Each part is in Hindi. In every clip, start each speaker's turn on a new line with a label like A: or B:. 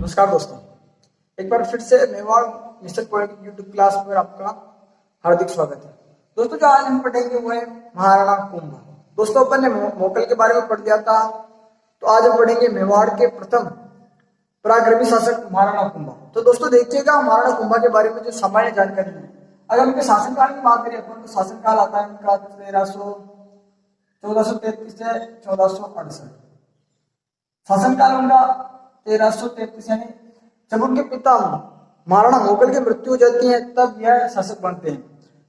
A: नमस्कार दोस्तों, एक बार फिर से Mewar mister point YouTube class पर आपका हार्दिक स्वागत है। दोस्तों जो आज हम पढ़ेंगे वो है महाराणा कुंभा। दोस्तों अपन ने मोकल के बारे में पढ़ लिया था, तो आज हम पढ़ेंगे मेवाड़ के प्रथम पराक्रमी शासक महाराणा कुंभा। तो दोस्तों देखिएगा महाराणा कुंभा के बारे में जो सामान्य जानकारी है, अगर उनके शासनकाल की बात करें अपन तो शासनकाल आता है उनका 1433 से 1468। शासनकाल उनका 1333 यानी जब उनके पिता महाराणा मोगल की मृत्यु हो जाती है तब यह शासक बनते हैं।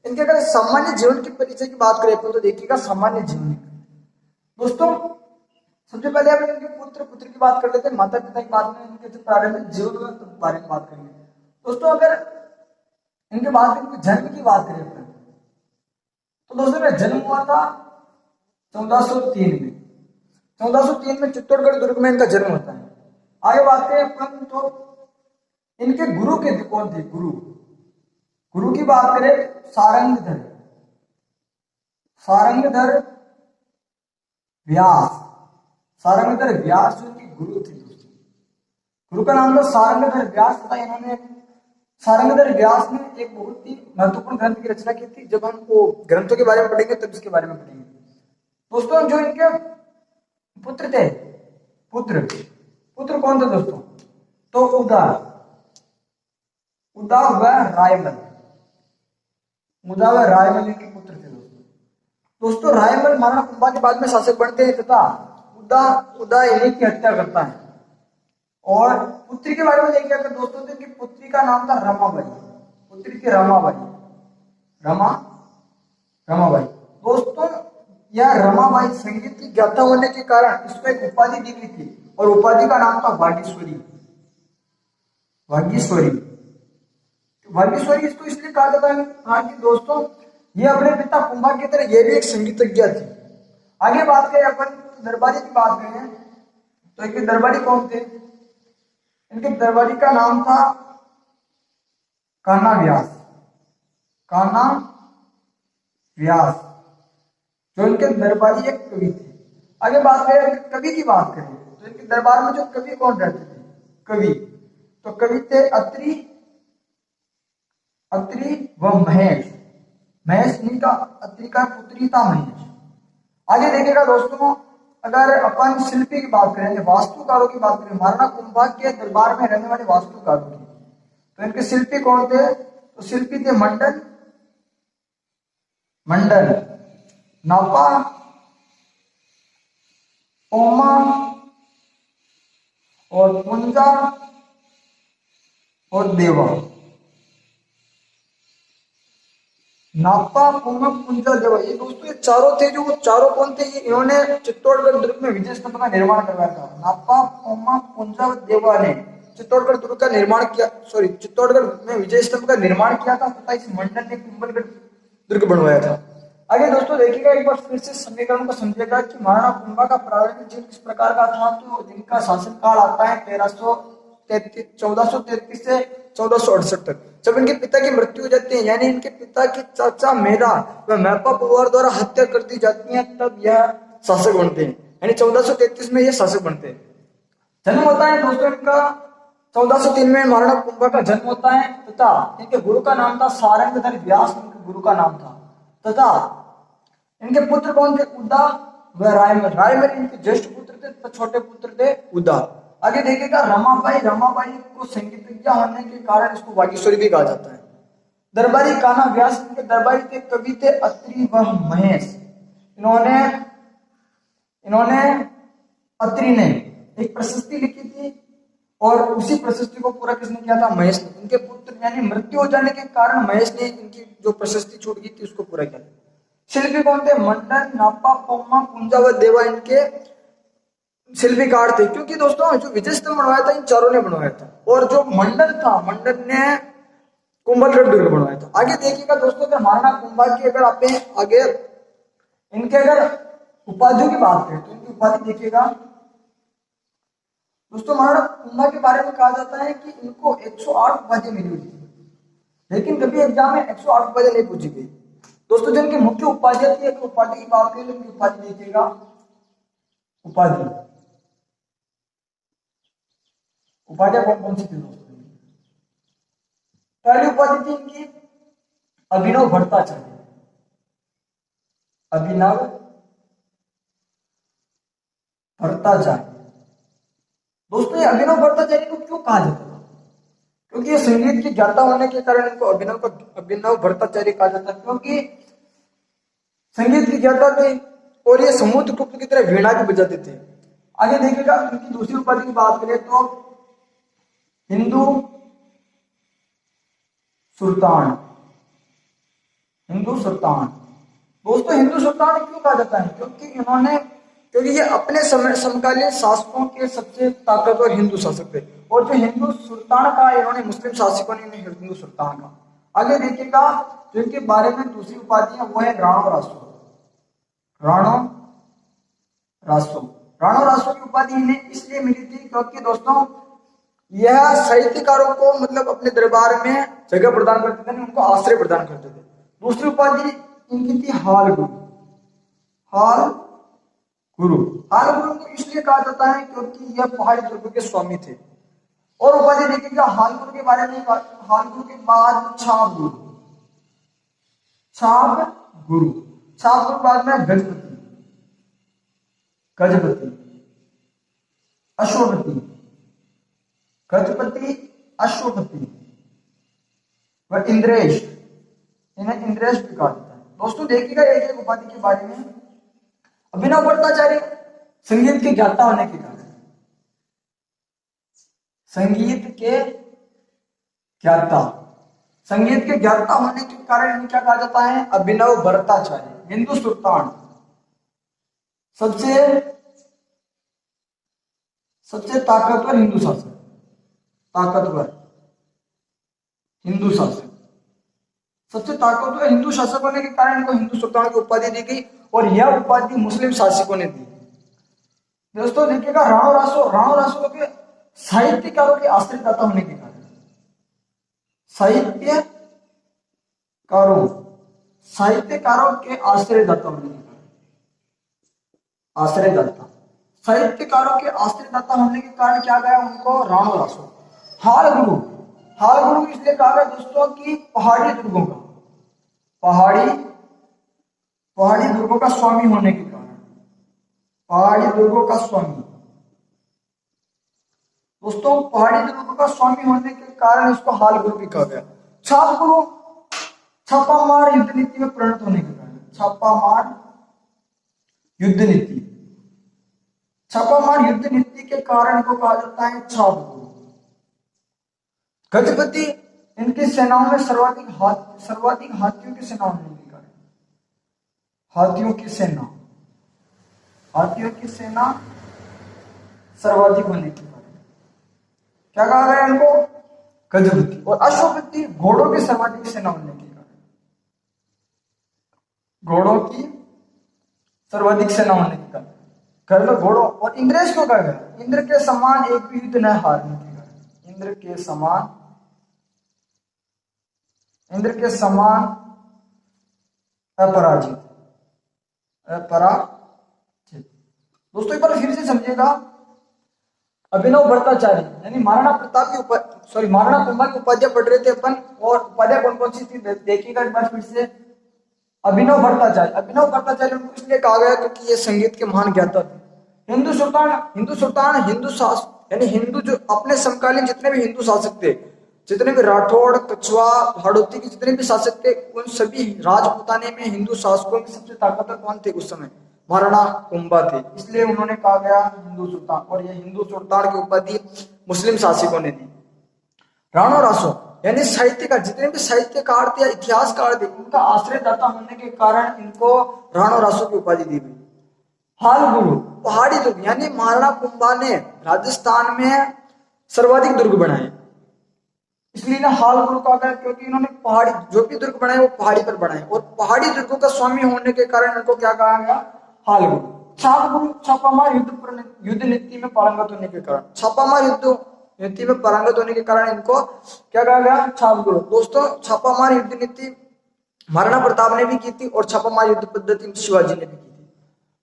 A: इनके अगर सामान्य जीवन के परिचय की बात करें तो देखिएगा सामान्य जीवन दोस्तों सबसे पहले हम इनके पुत्र पुत्र की बात कर लेते हैं, माता पिता की बात में इनके जो प्रारंभिक जीवन के बारे में बात करेंगे। दोस्तों अगर इनके बाद इनके जन्म की बात करें तो दोस्तों का जन्म हुआ था 1403 में। 1403 में चित्तौड़गढ़ दुर्ग में इनका जन्म होता है। आगे बात करें अपन तो इनके गुरु के कौन थे? गुरु की बात करें सारंगधर व्यास जो इनके गुरु थे। गुरु का नाम था सारंगधर व्यास था। इन्होंने सारंगधर व्यास ने एक बहुत ही महत्वपूर्ण ग्रंथ की रचना की थी। जब हम वो ग्रंथों के बारे में पढ़ेंगे तब इसके बारे में पढ़ेंगे। दोस्तों जो इनके पुत्र थे, पुत्र कौन थे दोस्तों? तो उदा हुआ रायमल इनके पुत्र थे। दोस्तों रायमल महाराणा कुंभा के बाद में शासक बनते हैं तथा उदा इन्हीं की हत्या करता है। और पुत्री के बारे में देखिए अगर दोस्तों तो इनकी पुत्री का नाम था रमाबाई। पुत्री थी रमाबाई। दोस्तों यह रमाबाई संगीत की ज्ञाता होने के कारण इसको एक उपाधि दी गई थी और उपाधि का नाम था वागीश्वरी। इसको इसलिए कहा जाता है कि दोस्तों ये अपने पिता कुंभा की तरह ये भी एक संगीतज्ञ थी। आगे बात करें अपन दरबारी की बात करें तो इनके दरबारी कौन थे? इनके दरबारी का नाम था कान्हा व्यास जो इनके दरबारी एक कवि थे। आगे बात करें कवि की बात करें तो इनके दरबार में जो कवि कौन रहते थे? कवि थे अत्रि व महेश इनका अत्रि का पुत्री था महेश। आगे देखिएगा दोस्तों अगर अपन शिल्पी की बात करें, वास्तुकारों की बात करें, महाराणा कुंभा के दरबार में रहने वाले वास्तुकारों की, तो इनके शिल्पी कौन थे? तो शिल्पी थे मंडन, नापा, ओमा और पुंजा और देवा। नापा, पोमा, पुंजा, देवा, ये दोस्तों ये चारों थे। जो चारों कौन थे? ये इन्होंने चित्तौड़गढ़ दुर्ग में विजय स्तंभ का निर्माण करवाया था। नापा, पोमा, पुंजा और देवा ने चित्तौड़गढ़ दुर्ग का निर्माण किया। चित्तौड़गढ़ में विजय स्तंभ का निर्माण किया था तथा इस मंडल ने कुंभलगढ़ दुर्ग बनवाया था। आगे दोस्तों देखिएगा एक बार फिर से समीकरण को समझिएगा कि महाराणा कुंभा का प्रारंभिक जीवन किस प्रकार का था। तो जिनका शासनकाल आता है 1433 से 1468 तक, जब इनके पिता की मृत्यु हो जाती है, यानी इनके पिता की चाचा मेधा व मैपा परिवार द्वारा हत्या कर दी जाती है, तब यह शासक बनते हैं। यानी 1433 में यह शासक बनते हैं। जन्म होता है दोस्तों इनका 1403 में महाराणा कुंभा का जन्म होता है तथा इनके गुरु का नाम था सारंगधर व्यास, इनके गुरु का नाम था। तथा इनके पुत्र कौन थे? उदा व रायमल इनके ज्येष्ठ पुत्र थे तथा छोटे पुत्र थे उदा। आगे देखिएगा रमाबाई को संगीतज्ञ होने के कारण इसको वागीश्वरी भी कहा जाता है। दरबारी कान्हा व्यास इनके दरबारी थे, कवि थे अत्रि व महेश। इन्होंने अत्रि ने एक प्रशस्ति लिखी थी और उसी प्रशस्ति को पूरा किसने किया था? महेश ने। इनके पुत्र यानी मृत्यु हो जाने के कारण महेश ने इनकी जो प्रशस्ति छूट गई थी उसको पूरा किया। शिल्पी कौन थे? मंडन, नापा, पोमा, पुंजा व देवा इनके शिल्पीकार थे। क्योंकि दोस्तों जो विजय स्तंभ बनवाया था इन चारों ने बनवाया था। और जो मंडन ने कुंभलगढ़ दुर्ग बनवाया था। आगे देखिएगा दोस्तों अगर महाराणा कुंभा की अगर आप आगे इनके अगर उपाधियों की बात करें तो इनकी उपाधि देखिएगा दोस्तों। महाराणा कुंभा के बारे में कहा जाता है कि इनको 108 उपाधि मिली हुई थी, लेकिन कभी एग्जाम में 108 उपाधि नहीं पूछी गई। दोस्तों जिनकी मुख्य उपाधियां थी, एक उपाधि की बात करें तो उपाधि देखिएगा। उपाधियां कौन कौन सी थी दोस्तों? पहली उपाधि थी इनकी अभिनव भट्टाचार्य। अभिनव भट्टाचार्य। दोस्तों ये अभिनव भट्टाचार्य को क्यों कहा जाता था? क्योंकि ये संगीत की ज्ञाता होने के कारण इनको अभिनव भट्टाचार्य कहा जाता है, क्योंकि संगीत की ज्ञाता थे और ये समुद्रगुप्त की तरह वीणा भी बजाते थे। आगे देखिएगा इनकी दूसरी उपाधि की बात करें तो हिंदू सुल्तान। हिंदू सुल्तान। दोस्तों हिंदू सुल्तान क्यों कहा जाता है? क्योंकि ये अपने समय समकालीन शासकों के सबसे ताकतवर हिंदू शासक थे, और जो हिंदू सुल्तान का इन्होंने मुस्लिम शासकों ने इन्हें हिंदू सुल्तान का। आगे देखिएगा जो इनके बारे में दूसरी उपाधि है वो है राणो रासो। राणो रासो। राणो रासो की उपाधि इन्हें इसलिए मिली थी क्योंकि दोस्तों यह साहित्यकारों को मतलब अपने दरबार में जगह प्रदान करते थे, उनको आश्रय प्रदान करते थे। दूसरी उपाधि इनकी थी हाल गुरु। हाल गुरु। हाल गुरु को इसलिए कहा जाता है क्योंकि यह पहाड़ी दुर्ग के स्वामी थे। और उपाधि देखिएगा हाल गुरु के बारे में। हाल गुरु के बाद छाप गुरु। छाप गुरु। छाप गुरु बाद में गजपति। गजपति। अश्वपति। गजपति अश्वपति व इंद्रेश। इन्हें इंद्रेश भी कहा जाता है। दोस्तों देखिएगा एक एक उपाधि के बारे में। अभिनव भट्टाचार्य संगीत के ज्ञाता होने के कारण, संगीत के ज्ञाता, संगीत के ज्ञाता होने के कारण इन्हें क्या कहा जाता है? अभिनव भट्टाचार्य। हिंदू सुल्तान। सबसे ताकतवर हिंदू शासक। ताकतवर हिंदू शासक। सबसे ताकतवर हिंदू शासक होने के कारण इनको हिंदू सुल्तान की उपाधि दी गई, और यह उपाधि मुस्लिम शासकों ने दी। दोस्तों देखिएगा राणो रासो। राणो रासो के साहित्यकारों के आश्रयदाता होने के कारण, साहित्यकारों के आश्रयदाता होने के कारण, आश्रयदाता, साहित्यकारों के आश्रयदाता होने के कारण क्या गया उनको? राणो रासो। हाल गुरु। हाल गुरु इसलिए कहा गया दोस्तों कि पहाड़ी दुर्गों का स्वामी होने के कारण, पहाड़ी दुर्गों का स्वामी। दोस्तों पहाड़ी दुर्गों का स्वामी होने के कारण इसको हाल गुरु भी कहा गया। छाप गुरु छापामार युद्ध नीति में परिणत होने के कारण, छापामार युद्ध नीति, छापामार युद्ध नीति के कारण इनको कहा जाता है छाप गुरु। गजपति इनकी सेनाओं में सर्वाधिक हाथियों की सेना होने के कारण, हाथियों की सेना सर्वाधिक होने के कारण क्या कहा गया इनको? गजपति। और अश्वपति घोड़ों की सर्वाधिक सेना होने के कारण, घोड़ों की सर्वाधिक सेना होने के कारण कर लो घोड़ों। और इंद्रेश क्यों कहा गया? इंद्र के समान एक भी युद्ध न हारने के कारण, इंद्र के समान अपराजित। दोस्तों एक बार फिर से समझिएगा। अभिनव भट्टाचार्य यानी महाराणा कुंभा की उपाधियां पढ़ रहे थे अपन, और उपाधियां कौन कौन सी थी देखिएगा एक बार फिर से। अभिनव भट्टाचार्य उनको इसलिए कहा गया क्योंकि ये संगीत के महान ज्ञाता थे। हिंदू सुल्तान यानी हिंदू जो अपने समकालीन जितने भी हिंदू शासक थे, जितने भी राठौड़, कछवा, हाड़ौती के जितने भी शासक थे, उन सभी राजपूताने में हिंदू शासकों में सबसे ताकतवर कौन थे उस समय? महाराणा कुंभा थे। इसलिए उन्होंने कहा गया हिंदू सुल्तान, और यह हिंदू सुल्तान की उपाधि मुस्लिम शासकों ने दी। राणो रासो यानी साहित्यकार, जितने भी साहित्यकार थे या इतिहासकार थे, उनका आश्रयदाता होने के कारण इनको राणो रासो की उपाधि दी गई। हाल गुरु पहाड़ी दुर्ग, यानी महाराणा कुंभा ने राजस्थान में सर्वाधिक दुर्ग बनाए, इसलिए ना हाल गुरु कहा गया क्योंकि इन्होंने पहाड़ी जो भी दुर्ग बनाए वो पहाड़ी पर बनाए, और पहाड़ी दुर्गों का स्वामी होने के कारण इनको क्या कहा गया? हाल गुरु। छाप गुरु छापामार युद्ध नीति में पारंगत होने के कारण, छापामार युद्ध नीति में पारंगत होने के कारण इनको क्या कहा गया? छाप गुरु। दोस्तों छापामार युद्ध नीति महाराणा प्रताप ने भी की थी, और छापामार युद्ध पद्धति शिवाजी ने भी की थी।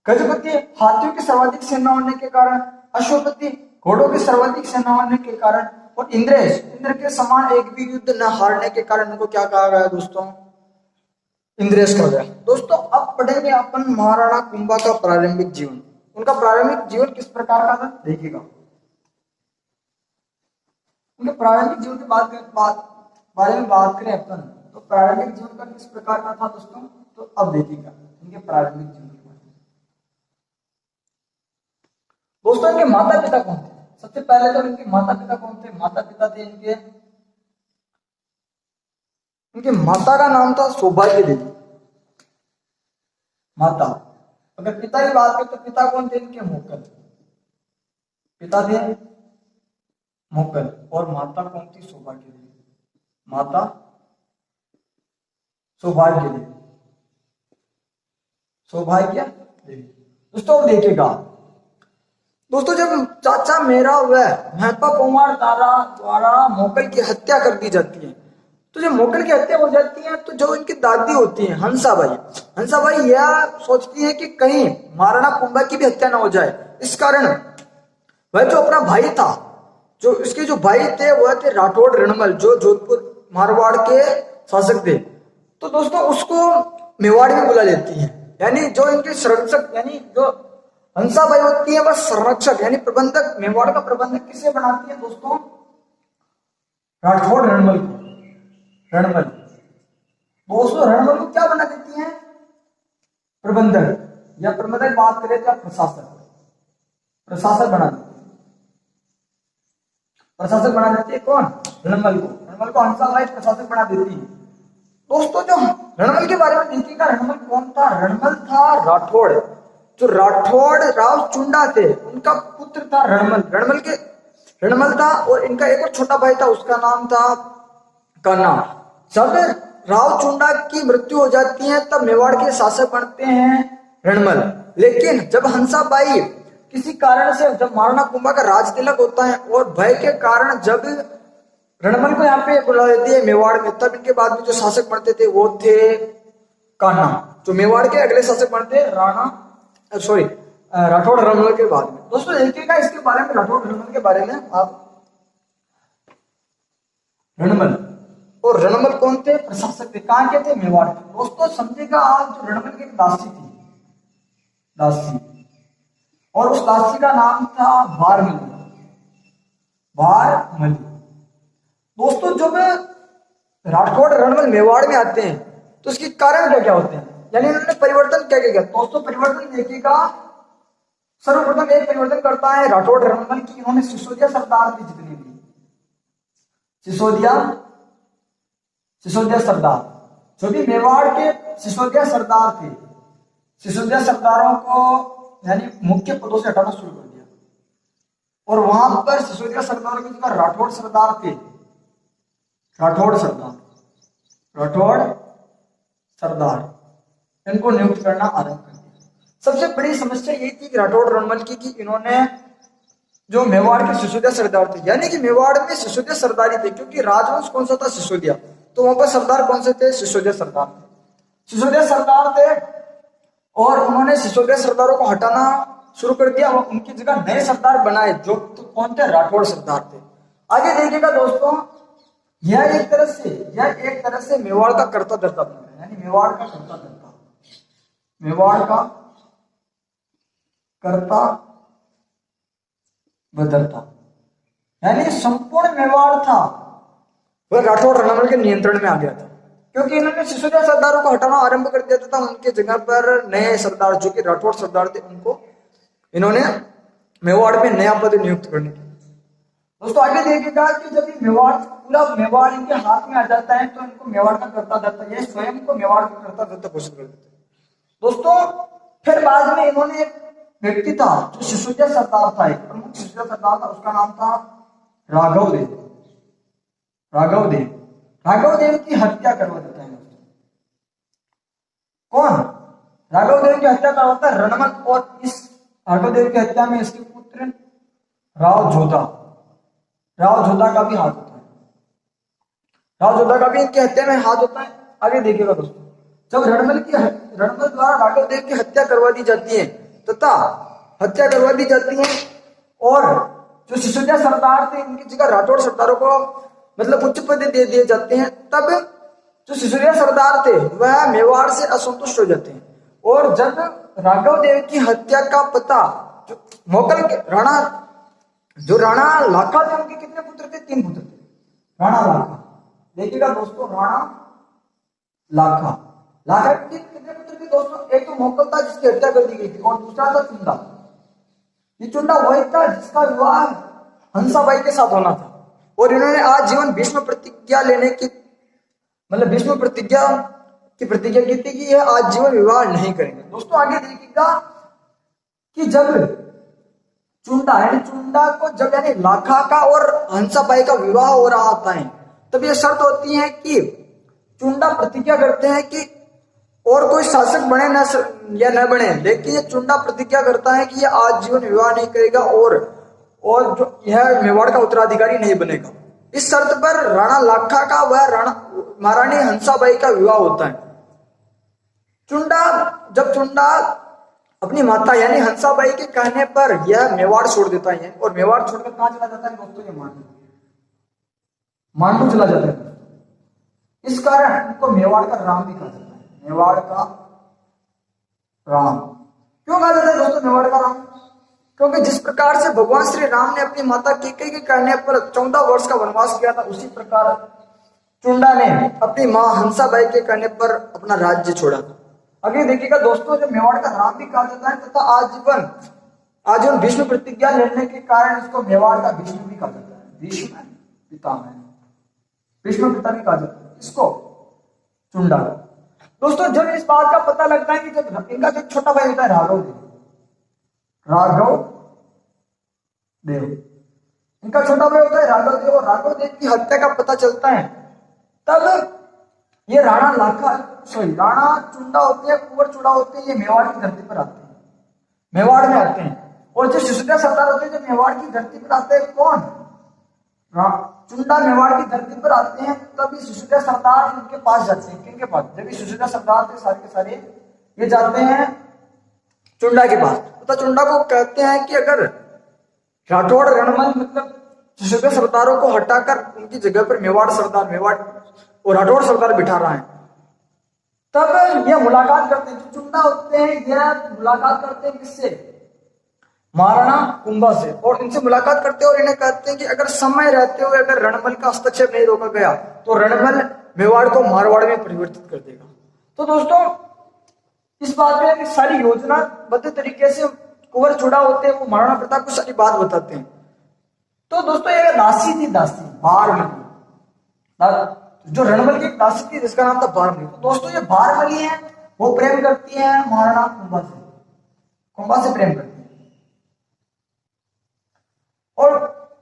A: गजपति हाथियों की सर्वाधिक सेना होने के कारण, अश्वपति घोड़ों की सर्वाधिक सेना होने के कारण और इंद्र के समान एक भी युद्ध न हारने के कारण उनको क्या कहा गया दोस्तों? इंद्रेश कहा गया। दोस्तों अब पढ़ेंगे अपन महाराणा कुंभा का प्रारंभिक जीवन। उनका प्रारंभिक जीवन किस प्रकार का था देखिएगा। उनके प्रारंभिक जीवन के बारे में बात करें अपन, तो प्रारंभिक जीवन का किस प्रकार का था दोस्तों? तो अब देखिएगा इनके प्रारंभिक जीवन के बारे में। दोस्तों इनके माता पिता कौन थे? सबसे पहले तो इनके माता पिता कौन थे? माता पिता थे इनके माता का नाम था सौभाग्य देवी। माता, अगर पिता की बात करें तो पिता कौन थे इनके? मोकल। पिता थे मोकल और माता कौन थी? सौभाग्य देवी। माता सौभाग्य देवी, सौभाग्य देवी। दोस्तों देखिएगा, दोस्तों जब चाचा मेरा व महपा कुमार तारा द्वारा मोकल की हत्या कर दी जाती है, तो जब मोकल की हत्या हो जाती है तो जो इनकी दादी होती है हंसाबाई यह सोचती है कि कहीं महाराणा कुंभा की भी हत्या ना हो जाए। इस कारण वह जो अपना भाई था, जो इसके जो भाई थे वह थे राठौड़ रणमल, जो जोधपुर मारवाड़ के शासक थे। तो दोस्तों उसको मेवाड़ में बुला लेती है, यानी जो इनके संरक्षक, यानी जो हंसाबाई होती है वह संरक्षक यानी प्रबंधक, मेवाड़ का प्रबंधक किसे बनाती है दोस्तों? राठौड़ रणमल को। रणमल दोस्तों रणमल को क्या बना देती है? प्रबंधक, या प्रबंधक बात करें तो प्रशासक बना देती है। प्रशासक बना देती है कौन? रणमल को हंसाबाई प्रशासक बना देती है। दोस्तों जो रणमल के बारे में देखिएगा, रणमल कौन था? रणमल था राठौड़, जो राठौड़ राव चुंडा थे उनका पुत्र था रणमल था। और इनका एक और छोटा भाई था, उसका नाम था कान्हा। जब राव चुंडा की मृत्यु हो जाती है तब मेवाड़ के शासक बनते हैं रणमल। लेकिन जब हंसाबाई किसी कारण से, जब महाराणा कुंभा का राज तिलक होता है और भय के कारण जब रणमल को यहाँ पे बुला देती है मेवाड़ में, तब इनके बाद में जो शासक बनते थे वो थे कान्हा, जो मेवाड़ के अगले शासक बनते राठौड़ रणमल के बाद में। दोस्तों देखिएगा इसके बारे में, राठौड़ रणमल के बारे में आप, रणमल और रणमल कौन थे? प्रशासक थे। कहां के थे? मेवाड़ के। दोस्तों समझेगा आप, जो रणमल की एक दासी थी, और उस दासी का नाम था भारमली। दोस्तों जब राठौड़ रणमल मेवाड़ में आते हैं तो उसके कारण क्या क्या होते हैं, यानी इन्होंने परिवर्तन क्या क्या? दोस्तों परिवर्तन देखिएगा, सर्वप्रथम एक परिवर्तन करता है राठौड़ रणमल की, इन्होंने सिसोदिया सरदार की जितनी भी सिसोदिया सरदार, जो भी मेवाड़ के सिसोदिया सरदार थे, सिसोदिया सरदारों को यानी मुख्य पदों से हटाना शुरू कर दिया। और वहां पर सिसोदिया सरदारों की जगह राठौड़ सरदार थे, राठौड़ सरदार इनको नियुक्त करना आरंभ कर दिया। सबसे बड़ी समस्या यही थी कि राठौड़ रणमल की कि इन्होंने जो मेवाड़ के सिसोदिया सरदार थे, यानी कि मेवाड़ में सिसोदिया सरदारी थे, क्योंकि राजवंश कौन सा था? सिसोदिया। तो वहां पर सरदार कौन से थे? सिसोदिया सरदार थे। और उन्होंने सिसोदिया सरदारों को हटाना शुरू कर दिया और उनकी जगह नए सरदार बनाए, जो तो कौन थे? राठौड़ सरदार थे। आगे देखिएगा दोस्तों, यह एक तरह से मेवाड़ का कर्ता धर्ता बन गया, यानी मेवाड़ का कर्ता बदलता, यानी संपूर्ण मेवाड़ था वह राठौड़ रणमल के नियंत्रण में आ गया था, क्योंकि इन्होंने सिसोदिया सरदारों को हटाना आरंभ कर दिया था। उनके जगह पर नए सरदार, जो कि राठौड़ सरदार थे, उनको इन्होंने मेवाड़ में नया पद नियुक्त करने की। दोस्तों आगे देखिएगा कि जब पूरा मेवाड़ इनके हाथ में आ जाता है तो इनको मेवाड़ का कर्ता धर्ता, ये स्वयं को मेवाड़ का कर्ता धर्ता घोषित कर देते हैं। दोस्तों फिर बाद में इन्होंने एक व्यक्ति था जो सिसोदिया सरदार था, एक प्रमुख सिसोदिया सरदार था, उसका नाम था राघव देव की हत्या करवा देता है। कौन? राघव देव की हत्या करवाता है रणमल, और इस राघव देव की हत्या में इसके पुत्र राव जोधा का भी हाथ होता है। राव जोधा का भी इनकी हत्या में हाथ होता है। आगे देखिएगा दोस्तों, जब रणमल द्वारा राघव देव की हत्या करवा दी जाती है और जो सिसोदिया सरदार थे इनकी जगह राठौड़ सरदारों को मतलब उच्च पद दे दिए जाते हैं, तब जो सिसोदिया सरदार थे वह मेवाड़ से असंतुष्ट हो जाते हैं। और जब राघव देव की हत्या का पता जो मोगल के राणा लाखा थे, उनके कितने पुत्र थे? 3 पुत्र थे। राणा लाखा, देखिएगा दोस्तों, राणा लाखा के कितने पुत्र थे दोस्तों? एक तो मोगल था जिसकी हत्या कर दी गई थी, और दूसरा था चुंडा। ये चुंडा वही था जिसका विवाह हंसाबाई के साथ होना था, और इन्होंने आज जीवन भीष्म प्रतिज्ञा लेने की मतलब भीष्म प्रतिज्ञा की थी कि ये आज जीवन विवाह नहीं करेंगे। दोस्तों आगे देखिएगा कि जब चुंडा को जब यानी लाखा का और हंसाबाई का विवाह हो रहा होता है, तब ये शर्त होती है कि चुंडा प्रतिज्ञा करते हैं कि और कोई शासक बने न या न बने, लेकिन ये चुंडा प्रतिज्ञा करता है कि ये आज जीवन विवाह नहीं करेगा और जो यह मेवाड़ का उत्तराधिकारी नहीं बनेगा। इस शर्त पर राणा लाखा का वह महारानी हंसाबाई का विवाह होता है। जब चुंडा अपनी माता यानी हंसाबाई के कहने पर यह मेवाड़ छोड़ देता है, और मेवाड़ छोड़कर कहां चला जाता है दोस्तों? ये मांडू चला जाता है। इस कारण उनको मेवाड़ का राम भी कहा जाता है। मेवाड़ का राम क्यों कहा जाता है दोस्तों मेवाड़ का राम? क्योंकि जिस प्रकार से भगवान श्री राम ने अपनी माता कैकेयी के कहने पर 14 वर्ष का वनवास किया था, उसी प्रकार चुंडा ने अपनी मां हंसाबाई के कहने पर अपना राज्य छोड़ा था। आगे देखिएगा दोस्तों, जब मेवाड़ का राम भी कहा जाता है तथा आजीवन भीष्म प्रतिज्ञा लेने के कारण इसको मेवाड़ का भीष्म भी कहा जाता है। भीष्म पिता भी कहा जाता है इसको चुंडा। दोस्तों जब इस बात का पता लगता है कि जब इनका जो छोटा भाई होता है राघव देव, इनका छोटा भाई होता है राघव देव, और राघव देव की हत्या का पता चलता है, तब ये राणा चुंडा होते हैं, कुंवर चुड़ा होते हैं, ये मेवाड़ की धरती पर आते हैं, मेवाड़ में आते हैं। और जो सिसोदिया सरदार होते हैं जो मेवाड़ की धरती पर आते हैं, कौन? चुंडा मेवाड़ की धरती पर आते हैं, तब सिसोदिया सरदार उनके पास जाते हैं। किनके पास? जब सिसोदिया सरदार थे सारे के सारे ये जाते हैं चुंडा के पास, तो चुंडा को कहते हैं कि अगर राठौड़ रणमल मतलब सिसोदिया सरदारों को हटाकर उनकी जगह पर मेवाड़ और राठौड़ सरदार बिठा रहा है, तब यह मुलाकात करते हैं। जो चुंडा होते हैं यह मुलाकात करते हैं किससे? महाराणा कुंभा से, और इनसे मुलाकात करते हैं और इन्हें कहते हैं कि अगर समय रहते हुए अगर रणमल का हस्तक्षेप नहीं रोका गया तो रणमल मेवाड़ को मारवाड़ में परिवर्तित कर देगा। तो दोस्तों इस बात में सारी योजना बद्ध तरीके से कुंवर चुड़ा होते हैं, वो महाराणा प्रताप को सारी बात बताते हैं। तो दोस्तों ये दासी थी, बारमली, जो रणमल की दासी थी जिसका नाम था बारमली। तो दोस्तों ये बारमली है वो प्रेम करती है महाराणा कुंभा से प्रेम करती है। और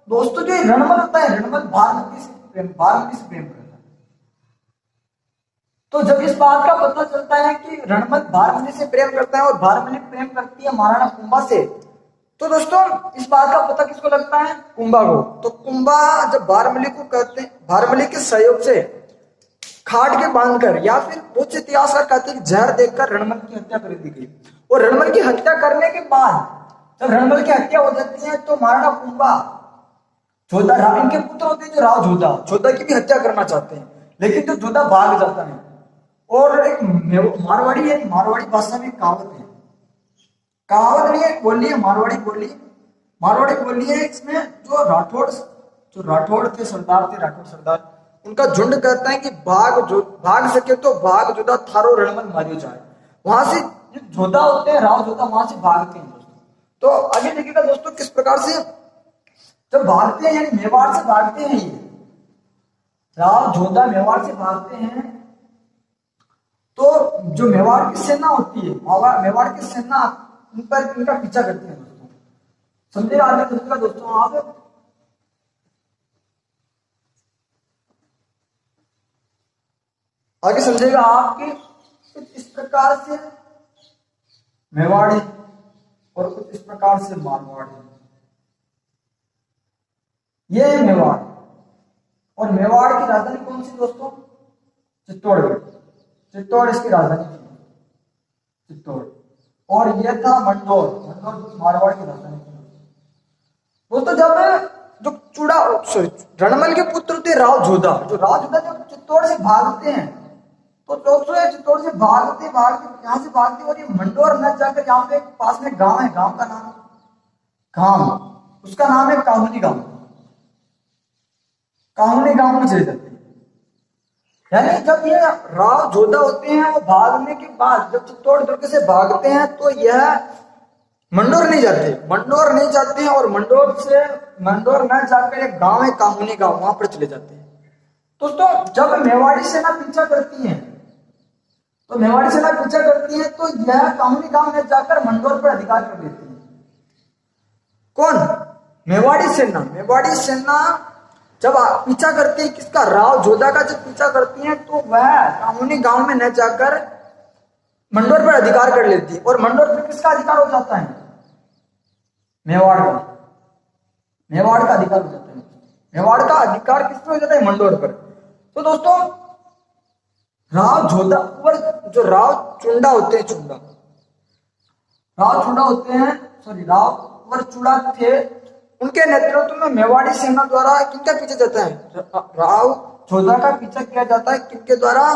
A: दोस्तों जो रणमल होता है, रणमल बारमली से प्रेम करता है। तो जब इस बात का पता चलता है कि रणमल बारमली से प्रेम करता है और बारमली प्रेम करती है महाराणा कुंभा से, तो दोस्तों इस बात का पता किसको लगता है? कुंभा को। तो कुंभा जब बारमली को कहते हैं, बारमली के सहयोग से खाट के बांधकर या फिर बहुत से इतिहासकार कहते हैं जहर देकर रणमल की हत्या कर दी गई। और रणमल की हत्या करने के बाद जब रणमल की हत्या हो जाती है तो महाराणा कुंभा जोधा, इनके पुत्र होते हैं जो राव जोधा की भी हत्या करना चाहते हैं, लेकिन जो जोधा भाग जाता है। और एक मारवाड़ी भाषा में कहावत नहीं है, बोली है मारवाड़ी बोली है। इसमें जो राठौड़ थे सरदार, उनका झुंड कहता है कि भाग सके तो भाग जोधा थारो रणमल मारियो जाए। वहां से जो जोधा होते हैं, राव जोधा, वहां से भागते हैं दोस्तों। तो आगे देखिएगा दोस्तों किस प्रकार से जब भागते हैं, यानी मेवाड़ से भागते हैं, ये राव जोधा मेवाड़ से भागते हैं, तो जो मेवाड़ की सेना होती है, मेवाड़ की सेना उन पर इनका पीछा करती है दोस्तों। समझेगा आगे दोस्तों आप? आगे समझेगा आपकी कुछ इस प्रकार से मेवाड़ी और कुछ इस प्रकार से मारवाड़ी। ये है मेवाड़, और मेवाड़ की राजधानी कौन सी दोस्तों? चित्तौड़ इसकी राजधानी थी, चित्तौड़। और यह था मंडोर मारवाड़ की राजधानी थी। दोस्तों जब जो चूड़ा सॉरी रणमल के पुत्र थे राव जोधा, जो राव जोधा जब चित्तौड़ से भागते हैं तो दोस्तों ये चित्तौड़ से भागते भागते यहाँ से भागते और ये मंडोर न जाकर यहाँ पे पास में गांव है, गांव का नाम गांव, उसका नाम है काहुनी गांव। काहुनी गांव में चले जाते हैं। यानी जब ये राव जोधा होते हैं वो भागने के बाद जब चित्तौड़ दुर्ग से भागते हैं तो यह मंडोर नहीं जाते, मंडोर नहीं जाते हैं और मंडोर न जाकर एक गांव है काहुनी गांव, वहां पर चले जाते हैं। दोस्तों जब मेवाड़ी सेना पीछा करती है तो मेवाड़ी सेना पीछा करती है तो यह काहुनी गांव में जाकर मंडोर पर अधिकार कर लेती है। कौन? मेवाड़ी सेना। मेवाड़ी सेना जब पीछा करती है किसका? राव जोधा का जब पीछा करती है तो वह काहुनी गांव में न जाकर मंडोर पर अधिकार कर लेती है। और मंडोर पर किसका अधिकार हो जाता है? मेवाड़ का। मेवाड़ का अधिकार हो जाता है। मेवाड़ का अधिकार किस पर हो जाता है? मंडोर पर। तो दोस्तों राव जोधा पर जो राव चुंडा होते हैं, राव पर चुड़ा थे, उनके नेतृत्व में मेवाड़ी सेना द्वारा किनका पीछा जाता है? राव जोधा का पीछा किया जाता है। किनके द्वारा?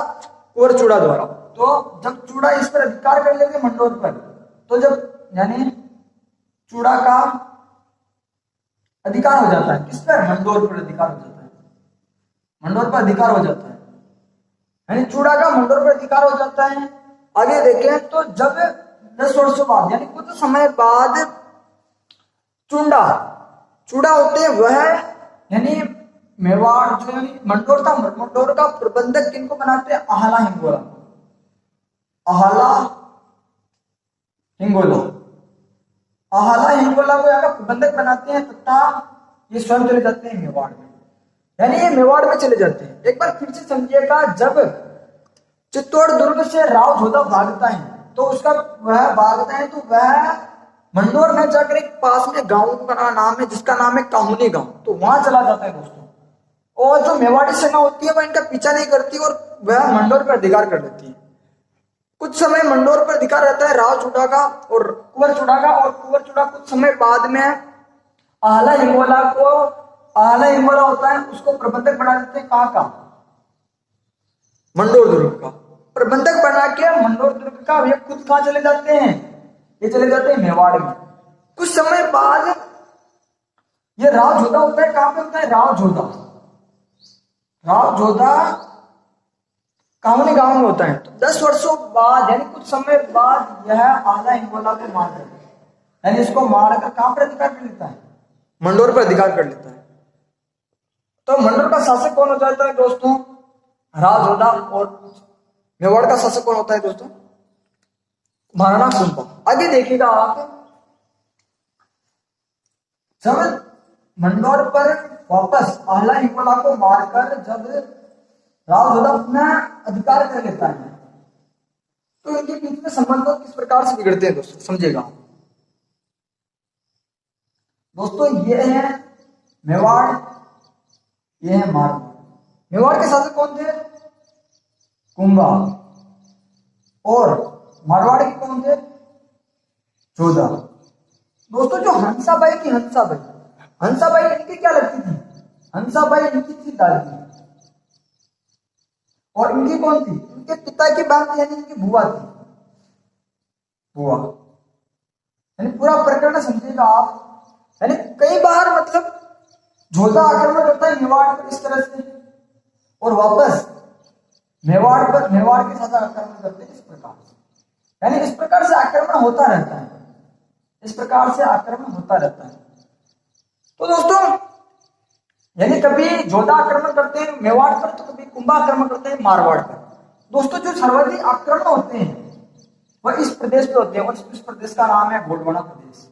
A: कुंवर चूड़ा द्वारा। तो जब चूड़ा इस पर अधिकार कर लेते मंडोर पर, तो जब यानी चूड़ा का अधिकार हो जाता है किस पर? मंडोर पर अधिकार हो जाता है। मंडोर पर अधिकार हो जाता है यानी चूड़ा का मंडोर पर अधिकार हो जाता है। आगे देखें तो जब 10 वर्षों बाद यानी कुछ समय बाद चूड़ा होते हैं वह यानी मेवाड़ जो यानी मंडोर था, मंडोर का प्रबंधक किनको बनाते हैं? आहाला हिंगोला। आहाला हिंगोला को यहाँ का प्रबंधक बनाते हैं तथा ये स्वयं चले जाते हैं मेवाड़ में, यानी ये मेवाड़ में चले जाते हैं। एक बार फिर से समझिएगा, जब चित्तौड़ दुर्ग से राव जोधा भागता है तो वह मंडोर में जाकर एक पास में गांव का नाम है जिसका नाम है काहुनी गांव, तो वहां चला जाता है दोस्तों। और जो मेवाड़ी सेना होती है वह इनका पीछा नहीं करती और वह मंडोर पर अधिकार कर लेती है। कुछ समय मंडोर पर अधिकार रहता है राव चूड़ा का और कुंवर चूड़ा का, और कुंवर चूड़ा कुछ समय बाद में आहाला हिंगोला होता है उसको प्रबंधक बना देते हैं। कहाँ का? मंडोर दुर्ग का प्रबंधक बना के मंडोर दुर्ग का ये खुद कहाँ चले जाते हैं? ये चले जाते हैं मेवाड़ में। कुछ समय बाद ये राव जोधा होता है। कहां पे होता है? राव जोधा काहुनी गांव में होता है। तो 10 वर्षों बाद यानी कुछ समय बाद यह आहाला हिंगोला को मार देता है, यानी इसको मारकर कहां पर अधिकार कर लेता है? मंडोर पर अधिकार कर लेता है। तो मंडोर का शासक कौन हो जाता है दोस्तों? राव जोधा। और मेवाड़ का शासक कौन होता है दोस्तों? महाराणा कुंभा। आगे देखिएगा आप, जब मंडोर पर वापस आहाला हिंगोला को मारकर जब राव जोधा अपना अधिकार कर लेता है तो इनके बीच में संबंध किस प्रकार से बिगड़ते हैं दोस्तों, समझिएगा दोस्तों। ये है मेवाड़, ये है मारवाड़। मेवाड़ के शासक कौन थे? कुंभा। और मारवाड़ के कौन थे? जोधा। दोस्तों जो हंसाबाई इनकी क्या लगती थी? हंसाबाई इनकी थी दादी। और इनकी कौन थी? इनके पिता की बात यानी इनकी बुआ थी। बुआ यानी पूरा प्रकरण समझिएगा आप। यानी कई बार मतलब जोधा आक्रमण करता है मेवाड़ पर इस तरह से और वापस मेवाड़ के साथ आक्रमण करते हैं इस प्रकार से, यानी इस प्रकार से आक्रमण होता रहता है। तो दोस्तों यानी कभी जोधा आक्रमण करते हैं मेवाड़ पर तो कभी कुंभा आक्रमण करते हैं मारवाड़ पर। दोस्तों जो सर्वाधिक आक्रमण होते हैं वह इस प्रदेश पे होते हैं और इस प्रदेश का नाम है गोंडवाना प्रदेश।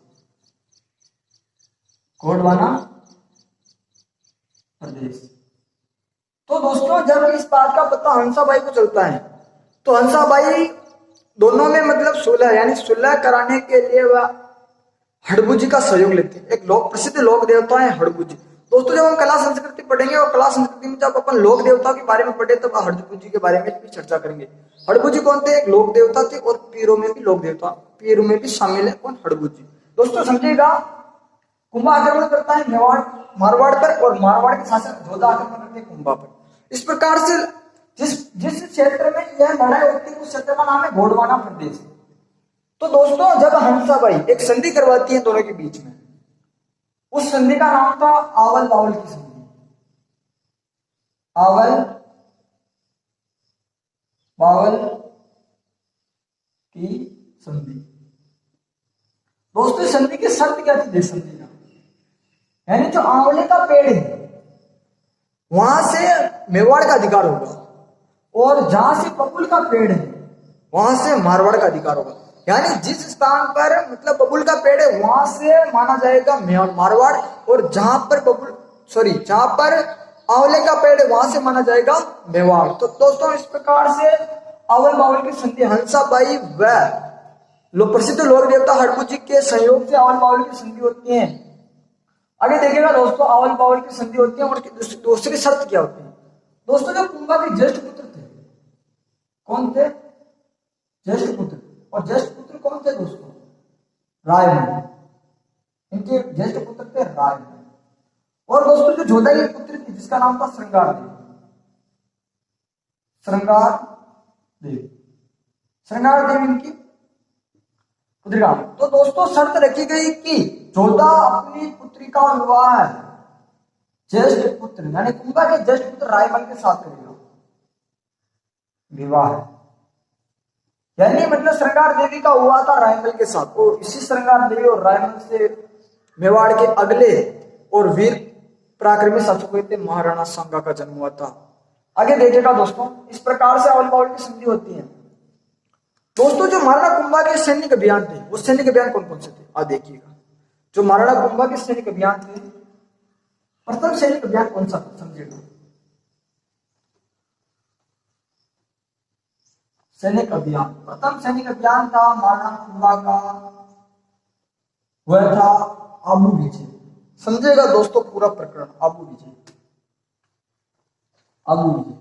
A: तो दोस्तों जब इस बात का पता हंसाबाई को चलता है तो हंसाबाई दोनों में मतलब सुलह कराने के लिए वह हड़बू जी का सहयोग लेते हैं। एक प्रसिद्ध लोक देवता है हड़बू जी। दोस्तों जब हम कला संस्कृति पढ़ेंगे और कला संस्कृति में जब अपन लोक देवताओं के बारे में पढ़े तब हड़बू जी के बारे में भी चर्चा करेंगे। हड़बू जी कौन थे? एक लोक देवता थे और पीरों में भी शामिल है। कौन? हड़बू जी। दोस्तों समझिएगा कुंभा आक्रमण करता है मेवाड़ मारवाड़ पर और मारवाड़ के शासक जोधा आक्रमण करते हैं कुंभा पर। इस प्रकार से जिस जिस क्षेत्र में यह लड़ाई होती है उस क्षेत्र का नाम है गोंडवाना प्रदेश। तो दोस्तों जब हंसाबाई एक संधि करवाती है दोनों के बीच में, उस संधि का नाम था आवल बावल की संधि। आवल बावल की संधि। दोस्तों संधि की शर्त क्या थी संधि का, यानी जो आंवले का पेड़ है वहां से मेवाड़ का अधिकार होगा और जहां से बबुल का पेड़ है वहां से मारवाड़ का अधिकार होगा। यानी जिस स्थान पर मतलब बबुल का पेड़ है वहां से माना जाएगा मारवाड़ और जहां पर आंवले का पेड़ है वहां से माना जाएगा मेवाड़। तो दोस्तों इस प्रकार से आवल बावल की संधि हंसाबाई व प्रसिद्ध लोक देवता हड़बू जी के सहयोग से आवल बावल की संधि होती है। आगे देखिएगा दोस्तों आवल बावल की संधि होती है और दूसरी शर्त क्या होती है। दोस्तों जो कुंभा के ज्येष्ठ पुत्र थे, कौन थे? ज्येष्ठ पुत्र। और ज्येष्ठ पुत्र कौन थे दोस्तों? रायमल। इनके ज्येष्ठ पुत्र थे रायमल। और दोस्तों जो जोधा की पुत्री थी जिसका नाम था श्रृंगार देवी। श्रृंगार देवी इनकी पुत्री का। तो दोस्तों शर्त रखी गई कि जोधा अपनी पुत्री का विवाह ज्येष्ठ पुत्र यानी कुंभा के ज्येष्ठ पुत्र रायमल के साथ करेगा विवाह, यानी मतलब श्रृंगार देवी का हुआ था रायमल के साथ। और इसी श्रृंगार देवी और रायमल से मेवाड़ के अगले और वीर पराक्रमी शासक हुए थे महाराणा सांगा का जन्म हुआ था। आगे देखिएगा दोस्तों इस प्रकार से आवल बावल की संधि होती है। दोस्तों जो महाराणा कुंभा के सैनिक अभियान थे वो सैनिक अभियान कौन कौन से थे आप देखिएगा। जो महाराणा कुंभा के सैनिक अभियान थे, प्रथम सैनिक अभियान कौन सा था समझिएगा। सैनिक अभियान, प्रथम सैनिक अभियान था महाराणा कुंभा का, वह था आबू विजय। समझिएगा दोस्तों पूरा प्रकरण आबू विजय। आबू विजय,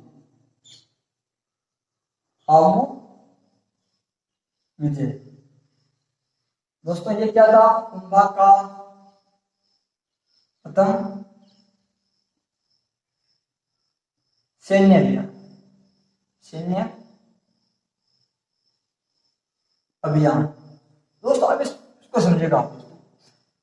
A: आबू विजय। दोस्तों ये क्या था? कुंभा का प्रथम सैन्य अभियान। सैन्य अभियान दोस्तों अब इसको समझेगा आप।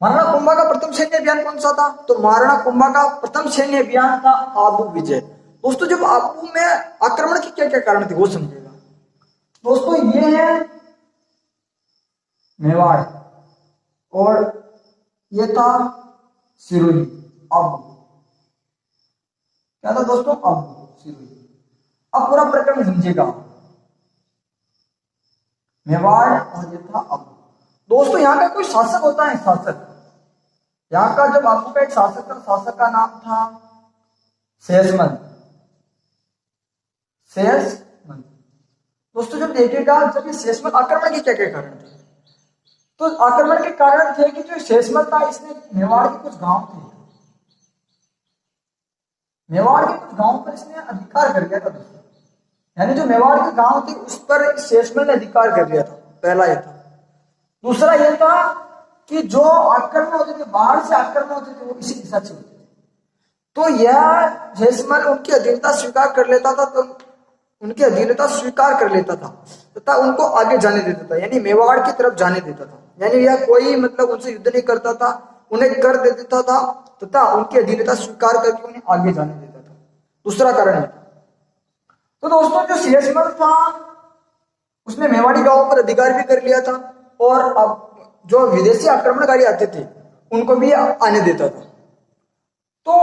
A: महाराणा कुंभा का प्रथम सैन्य अभियान कौन सा था? तो महाराणा कुंभा का प्रथम सैन्य अभियान था आबू विजय। दोस्तों जब आबू में आक्रमण के क्या क्या कारण थे वो समझेगा। दोस्तों ये है मेवाड़ और ये था सिरोही। आबू क्या था दोस्तों? आबू सिरोही। अब पूरा प्रकरण समझेगा। मेवाड़ और ये था आबू। दोस्तों यहाँ का कोई शासक होता है, शासक यहाँ का जब आबू का एक शासक था, शासक का नाम था शेषमल। शेषमल। दोस्तों जब देखिएगा जब ये शेषमल आक्रमण के क्या क्या कारण थे, तो आक्रमण के कारण थे कि जो शेषमल था इसने मेवाड़ के कुछ गांव थे, मेवाड़ के कुछ गांव पर इसने अधिकार कर लिया था दोस्तों। यानी जो मेवाड़ के गांव थे उस पर शेषमल ने अधिकार कर लिया था, पहला यह था। दूसरा यह था कि जो आक्रमण होते थे, बाहर से आक्रमण होते थे वो इसी दिशा से होते थे, तो यह शेषमल उनकी अधीनता स्वीकार कर लेता था, तो उनकी अधीनता स्वीकार कर लेता था तथा उनको आगे जाने देता था, यानी मेवाड़ की तरफ जाने देता था। यानी यह कोई मतलब उनसे युद्ध नहीं करता था, उन्हें कर दे देता था तथा उनकी अधीनता स्वीकार करके उन्हें आगे जाने देता था। दूसरा कारण है। तो दोस्तों जो शेषमल था उसने मेवाड़ी गांवों पर अधिकार भी कर लिया था और अब जो विदेशी आक्रमणकारी आते थे उनको भी आने देता था। तो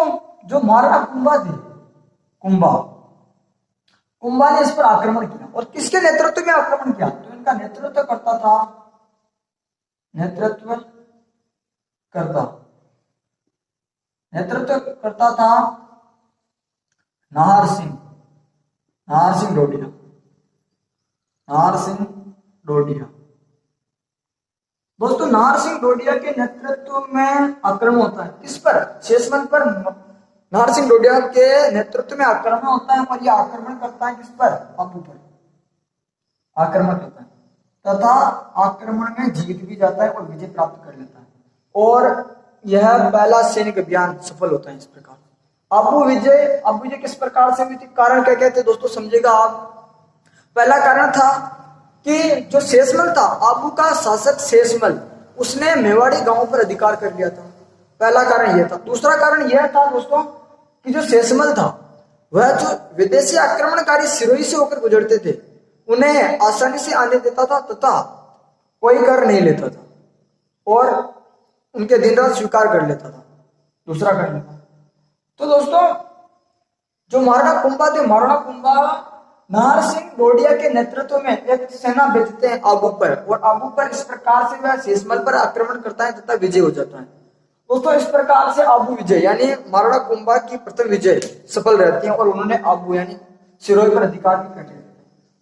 A: जो महाराणा कुंभा थे, कुंभा ने इस पर आक्रमण किया और किसके नेतृत्व में आक्रमण किया? तो इनका नेतृत्व करता था नाहर सिंह डोडिया। दोस्तों नाहर सिंह डोडिया के नेतृत्व में आक्रमण होता है। किस पर? शेषमल पर नाहर सिंह डोडिया के नेतृत्व में आक्रमण होता है और यह आक्रमण करता है किस पर? आबू पर आक्रमण करता है तथा आक्रमण में जीत भी जाता है और विजय प्राप्त कर लेता है। और यह पहला सैनिक अभियान सफल होता है इस प्रकार। आबू विजय किस प्रकार से हुई थी, कारण क्या कहते दोस्तों समझेगा आप। पहला कारण था कि जो शेषमल था, आबू का शासक शेषमल, उसने मेवाड़ी गांव पर अधिकार कर लिया था। पहला कारण यह था। दूसरा कारण यह था दोस्तों कि जो शेषमल था वह जो विदेशी आक्रमणकारी सिरोही से होकर गुजरते थे उन्हें आसानी से आने देता था तथा कोई कर नहीं लेता था और उनके दिन रात स्वीकार कर लेता था। दूसरा कारण था। तो दोस्तों जो महाराणा कुंभा थे, महाराणा कुंभा नाहर सिंह डोडिया के नेतृत्व में एक सेना भेजते हैं आबू पर, और आबू पर इस प्रकार से वह शेषमल पर आक्रमण करता है तथा विजय हो जाता है। दोस्तों इस प्रकार से आबू विजय यानी महाराणा कुंभा की प्रथम विजय सफल रहती है और उन्होंने आबू यानी सिरोही पर अधिकार भी कर लिया।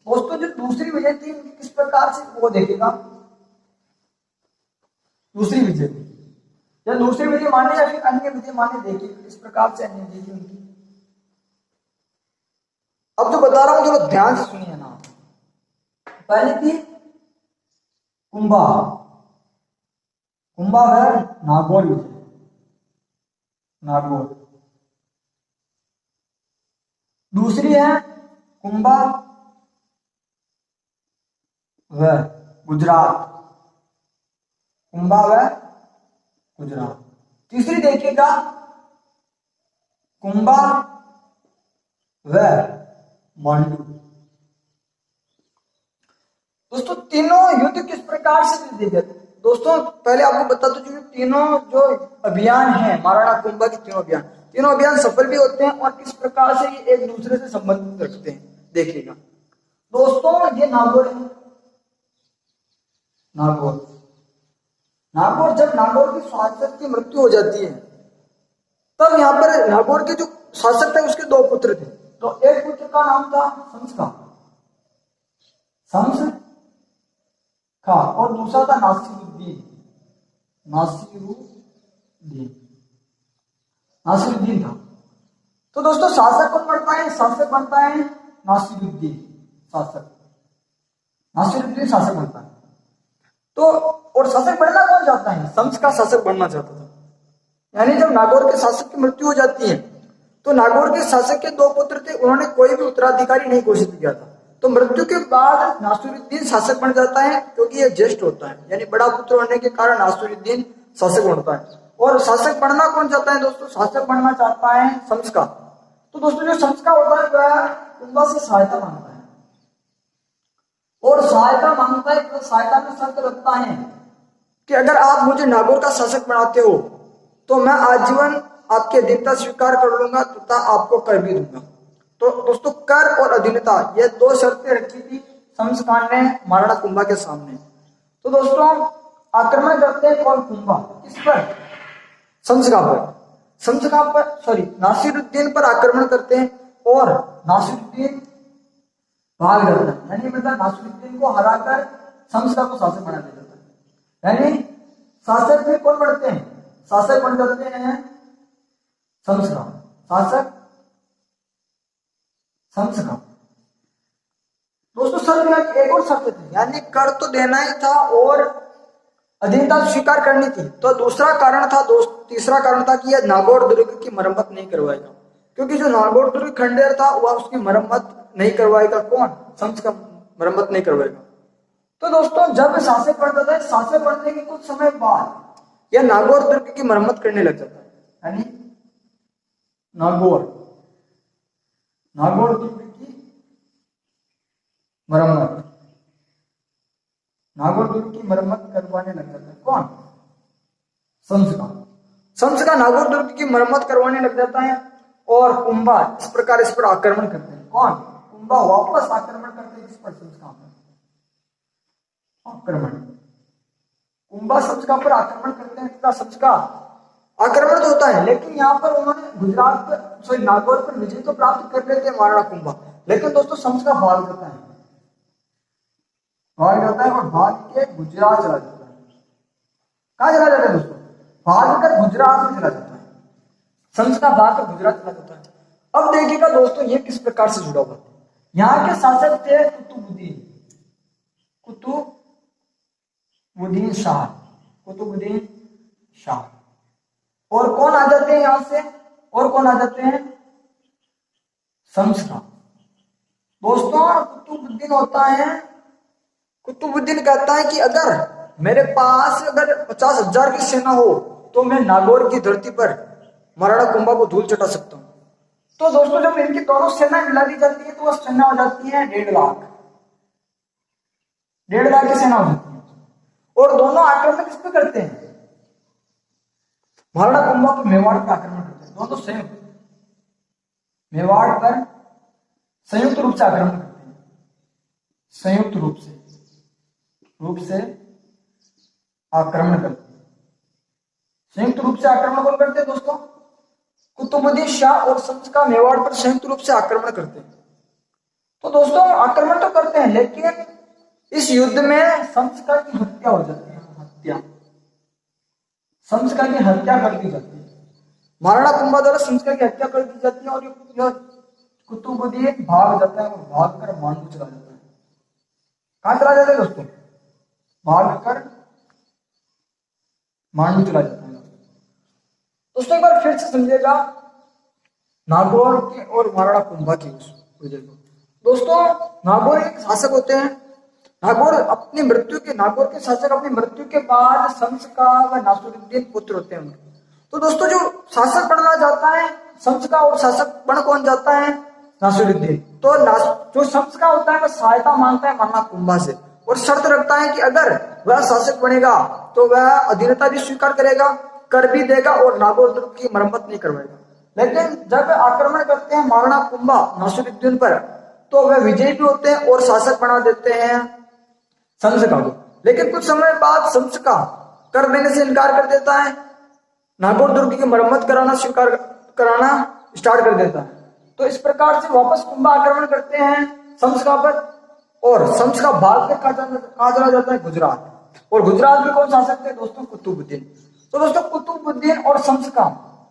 A: दोस्तों जो दूसरी विजय थी उनकी किस प्रकार से, वो देखेगा। दूसरी विजय या दूसरी विजय माने या फिर अन्य विजय माने, देखिए किस प्रकार से अन्य विजय थी उनकी। अब जो बता रहा हूं थोड़ा ध्यान से सुनिए ना। पहली थी कुंभा है नागौर विजय, नागौर। दूसरी है कुंभा व गुजरात, कुंभा व गुजरात। तीसरी देखिएगा कुंभा व मांडू। दोस्तों तीनों युद्ध किस प्रकार से देखे। दोस्तों पहले आपको बता दो जो तीनों जो अभियान है महाराणा कुंभा के तीनों अभियान सफल भी होते हैं और किस प्रकार से ये एक दूसरे से संबंधित रखते हैं देखिएगा। दोस्तों ये नागौर है, नागौर जब नागौर की शासक की मृत्यु हो जाती है तब यहाँ पर नागौर के जो शासक थे उसके दो पुत्र थे। तो एक पुत्र का नाम था शम्स खां और दूसरा था नासिरुद्दीन था। तो दोस्तों शासक कौन बनता है, शासक बनता है नासिरुद्दीन शासक बनता है। तो और शासक बनना कौन चाहता है, शम्स का शासक बनना चाहता था। यानी जब नागौर के शासक की मृत्यु हो जाती है तो नागौर के शासक के दो पुत्र थे, उन्होंने कोई भी उत्तराधिकारी नहीं घोषित किया था। तो मृत्यु के बाद नासिरुद्दीन शासक बन जाता है क्योंकि यह ज्येष्ठ होता है, यानी बड़ा पुत्र होने के कारण नासिरुद्दीन शासक बनता है। और शासक बनना कौन चाहता है दोस्तों, शासक बनना चाहता है शम्स का। तो दोस्तों जो शम्स का होता है वह कुंभा से सहायता मांगता है और सहायता मांगता है तो सहायता में शर्त रखता है कि अगर आप मुझे नागौर का शासक बनाते हो तो मैं आजीवन आपकी अधीनता स्वीकार कर लूंगा तथा आपको कर भी दूंगा। तो दोस्तों कर और अधीनता ये दो शर्तें रखी थी शम्स खान ने महाराणा कुंभा के सामने। तो दोस्तों आक्रमण करते हैं कौन, कुंभा किस पर, नासिरुद्दीन पर आक्रमण करते हैं और नासिरुद्दीन भाग जाता है। यानी मतलब नासिरुद्दीन को हराकर शम्स खान को शासक बना दिया जाता है। यानी शासक में कौन बढ़ते हैं, शासक बन जाते हैं शम्स खान, शासक शम्स खान। दोस्तों शर्त एक और शर्त थी, यानी कर तो देना ही था और अधीनता स्वीकार करनी थी। तो दूसरा कारण था तीसरा कारण था कि यह नागौर दुर्ग की मरम्मत नहीं करवाएगा, क्योंकि जो नागौर दुर्ग खंडेर था वह उसकी मरम्मत नहीं करवाएगा। कौन, शम्स का मरम्मत नहीं करवाएगा। तो दोस्तों जब शासक बन जाता है, शासक बनने के कुछ समय बाद यह नागौर दुर्ग की मरम्मत करने लग जाता है। यानी नागौर दुर्ग की मरम्मत, नागौर दुर्ग की मरम्मत करवाने लग जाता है। कौन, शम्स का नागौर दुर्ग की मरम्मत करवाने लग जाता है और कुंभा इस प्रकार इस पर आक्रमण करते हैं। कौन, कुंभा वापस आक्रमण करते हैं इस पर, शम्स का आक्रमण, कुंभा शम्स का पर आक्रमण करते हैं तथा शम्स का आक्रमण तो होता है, लेकिन यहाँ पर उन्होंने नागौर पर विजय तो प्राप्त कर लेते हैं महाराणा कुंभा, लेकिन दोस्तों शम्स का भाग जाता है और भाग के गुजरात चला जाता है। कहाँ चला जाता है दोस्तों, भाग कर गुजरात में चला जाता है। शम्स का भाग कर गुजरात चला जाता है। अब देखिएगा दोस्तों ये किस प्रकार से जुड़ा हुआ है। यहाँ के शासक थे कुतुबुद्दीन शाह। और कौन आ जाते हैं यहां से, और कौन आ जाते हैं, संस्कार। दोस्तों कुतुबुद्दीन होता है, कुतुबुद्दीन कहता है कि अगर मेरे पास अगर 50,000 की सेना हो तो मैं नागौर की धरती पर महाराणा कुंभा को धूल चटा सकता हूं। तो दोस्तों जब इनकी दोनों सेना मिला दी जाती है तो वह सेना हो जाती है 1.5 लाख, 1.5 लाख की सेना हो जाती है। और दोनों आक्रमण किस पे करते हैं, महाराणा कुंभा को मेवाड़ पर आक्रमण करते हैं, दोनों संयुक्त मेवाड़ पर संयुक्त रूप से आक्रमण करते हैं, संयुक्त रूप से आक्रमण करते हैं। संयुक्त रूप से आक्रमण कौन करते हैं दोस्तों, कुतुबुद्दीन शाह और संस्का मेवाड़ पर संयुक्त रूप से आक्रमण करते हैं। तो दोस्तों आक्रमण तो करते हैं लेकिन इस युद्ध में संस्का की हत्या हो जाती है, संस्का की हत्या कर दी जाती है, महाराणा कुंभा द्वारा संस्का की हत्या कर दी जाती है और यह कुतुबुद्दीन भाग जाता है और भागकर मांडू चला जाता है। कहां चला जाता है दोस्तों, भागकर मांडू चला जाता है। दोस्तों एक बार फिर से समझिएगा नागौर के और महाराणा कुंभा की वजह को। दोस्तों नागौर एक शासक होते हैं, नागौर के शासक अपनी मृत्यु के बाद संस्का व नासिरुद्दीन पुत्र होते हैं। तो दोस्तों जो शासक बनना जाता है संस्का और शासक बन कौन जाता है, नासिरुद्दीन। तो जो संस्का होता है वह सहायता मांगता है महाराणा कुंभा से और शर्त रखता है कि अगर वह शासक बनेगा तो वह अधीनता भी स्वीकार करेगा, कर भी देगा और नागौर दुर्ग की मरम्मत नहीं करवाएगा। लेकिन जब आक्रमण करते हैं महाराणा कुंभा नासिरुद्दीन पर तो वह विजयी भी होते हैं और शासक बना देते हैं संस्का को। लेकिन कुछ समय बाद संस्का कर देने से इनकार कर देता है, नागौर दुर्ग की मरम्मत कराना स्टार्ट कर देता है। तो इस प्रकार से वापस कुंभा आक्रमण करते हैं संस्का पर और संस्का भाग कर कहा चला जाता है गुजरात। और गुजरात में कौन शासक थे दोस्तों, कुतुबुद्दीन। तो दोस्तों कुतुबुद्दीन और संस्का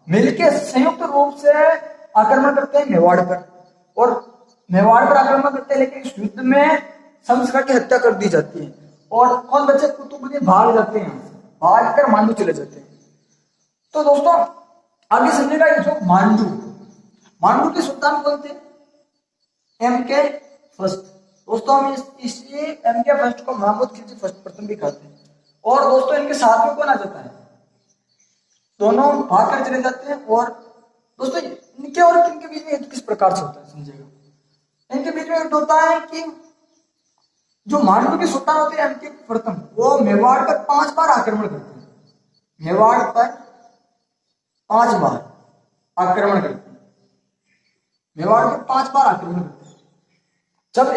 A: मिलकर संयुक्त रूप से आक्रमण करते हैं मेवाड़ पर और मेवाड़ पर आक्रमण करते हैं। लेकिन इस युद्ध में संस्का की हत्या कर दी जाती है और कौन बचे, कुतुबुद्दीन भाग जाते हैं, भाग कर मांडू चले जाते हैं। तो दोस्तों आगे समझेगा ये जो मांडू के सुल्तान कौन थे, M.K. फर्स्ट। दोस्तों हम इसी M.K. फर्स्ट को महमूद खिलजी फर्स्ट प्रथम भी कहते हैं। और दोस्तों इनके साथ में कौन आ जाता है, दोनों भाग कर चले जाते हैं। और दोस्तों इनके और इनके बीच में युद्ध किस प्रकार से होता है समझिएगा। इनके बीच में युद्ध होता है कि जो मांडू के सुल्तान होते हैं M.K. प्रथम, वो मेवाड़ पर 5 बार आक्रमण करते हैं, मेवाड़ पर 5 बार आक्रमण करते हैं, मेवाड़ पर 5 बार आक्रमण करते हैं। जब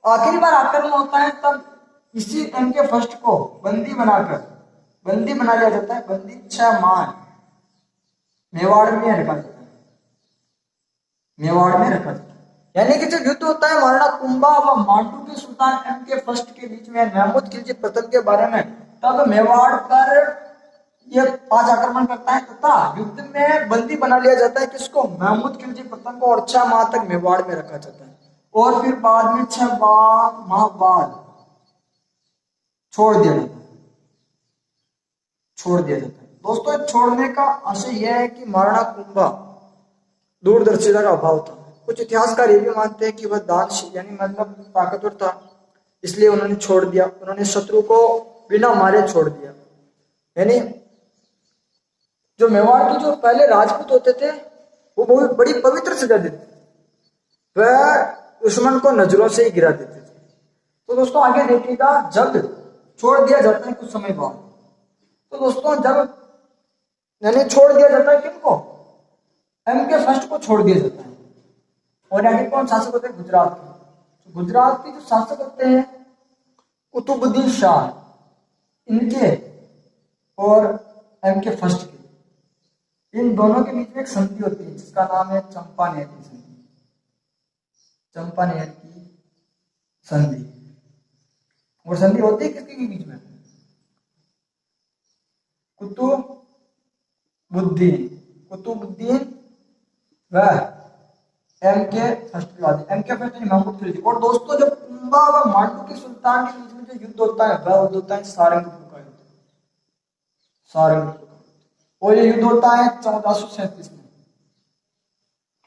A: आखिरी बार आक्रमण होता है तब इसी M.K. फर्स्ट को बंदी बना लिया जाता है, बंदी 6 माह मेवाड़ में रखा जाता है, मेवाड़ में रखा जाता है। यानी कि जो युद्ध होता है महाराणा कुंभा व मांडू के सुल्तान M.K. फर्स्ट के बीच में महमूद खिलजी प्रथम के बारे में, तब मेवाड़ पर यह 5 आक्रमण करता है तथा युद्ध में बंदी बना लिया जाता है किसको, महमूद खिलजी प्रथम को, और 6 माह तक मेवाड़ में रखा जाता है और फिर बाद में 6 माह बाद छोड़ दिया जाता है। दोस्तों छोड़ने का आशय यह है कि महाराणा कुंभा दूरदर्शिता का अभाव था। कुछ इतिहासकार ये भी मानते हैं कि वह दानशील यानी मतलब ताकतवर था, इसलिए उन्होंने छोड़ दिया, उन्होंने शत्रु को बिना मारे छोड़ दिया। यानी जो मेवाड़ के जो पहले राजपूत होते थे वो बहुत बड़ी पवित्र सजा देते थे, वह दुश्मन को नजरों से ही गिरा देते थे। तो दोस्तों आगे देखिएगा जब छोड़ दिया जाता है कुछ समय बाद, तो दोस्तों जब यानी छोड़ दिया जाता है किनको, M.K. फर्स्ट को छोड़ दिया जाता है। और आगे कौन शासक होते हैं, गुजरात के। गुजरात के जो शासक होते हैं कुतुबुद्दीन शाह, इनके और M.K. फर्स्ट के, इन दोनों के बीच में एक संधि होती है जिसका नाम है चंपानेर की संधि, चंपानेर की संधि। और संधि होती है किसके बीच में, कुतुबुद्दीन व M.K. फर्स्ट के बाद, M.K. फर्स्ट यानी महमूद खिलजी। और दोस्तों जब कुंभा व मांडू के सुल्तान के बीच में जो युद्ध होता है वह युद्ध होता है सारंगपुर का युद्ध, सारंगपुर। और ये युद्ध होता है 1437 में।